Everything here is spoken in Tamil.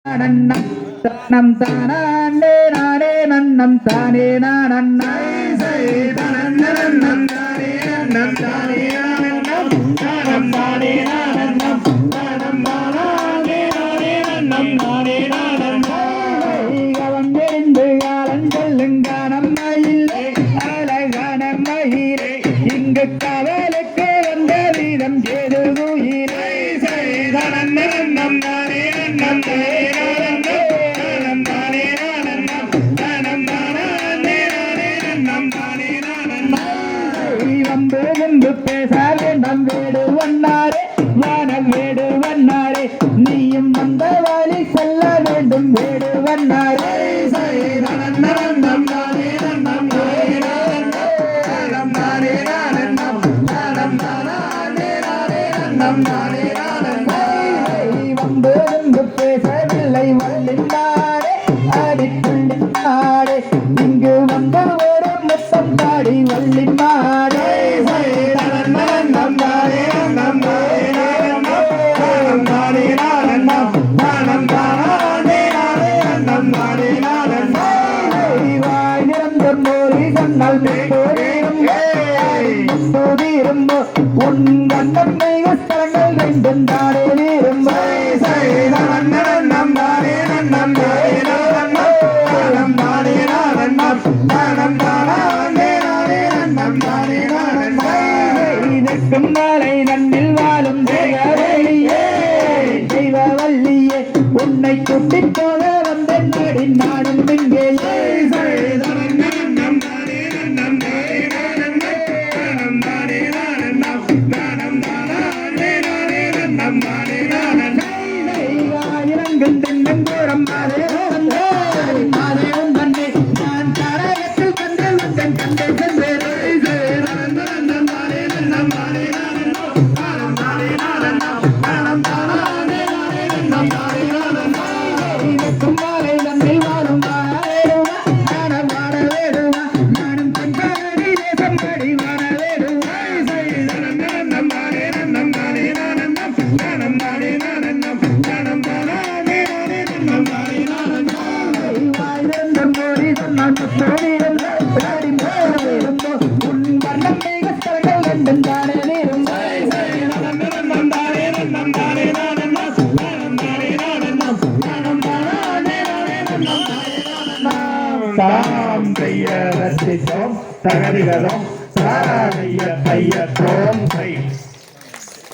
நன்னம் தனம் தானே நானே நன்னம் தானே நானே தனம் நன்னம் தானே நன்னம் தானே நன்னம் தனம் தானே நன்னம் தனம் தானே நானே நன்னம் தானே நன்னம் அவன் தெரிந்து காலன் சொல்லுங்க நம்மையில்லை அழகான மயிலே இங்கு கவலுக்கு வந்த வீதம் ஏது உயிரை தனம் நன்னம் தானே நன்னம் பேச வேண்டாம் வேடு வண்ணாரே வானம் வேடு வண்ணாரே நீயும் அந்த வழி செல்ல வேண்டும் வேடு வண்ணாரே வந்து பேசவில்லை வல்லினாரே அடித்துள்ளினாரே இங்கு வந்த ஒரு முத்தம் தாடி வல்லினாரே உன் வண்ணம் மிக ஸ்தலங்கள் ரெண்டும் தானே நீரும் நாளை நன்னில் வாழும் தெய்வவல்லியே தெய்வவல்லியே உன்னை குட்டி போல வந்த நாடி நாடும் இங்கே தென்னங்கோரம் மாறே மாறேவும் தன்னை நான் தாரகத்தில் கண்டு வந்தன் கண்டே சென்றேன் மாலை நம்பில் வாழும் வாழவேடுமா நானும் வாழ வேடுமா நானும் தன்பாடி தேசம் பாடி வாழ வேடுமா உன் வண்ணம் மிக ஸ்தலங்கள் ரெண்டும் தானே நீரும் தாம் செய்ய ரசித்தோம் தகதிகளும் சாராய தையற்றோம் செய்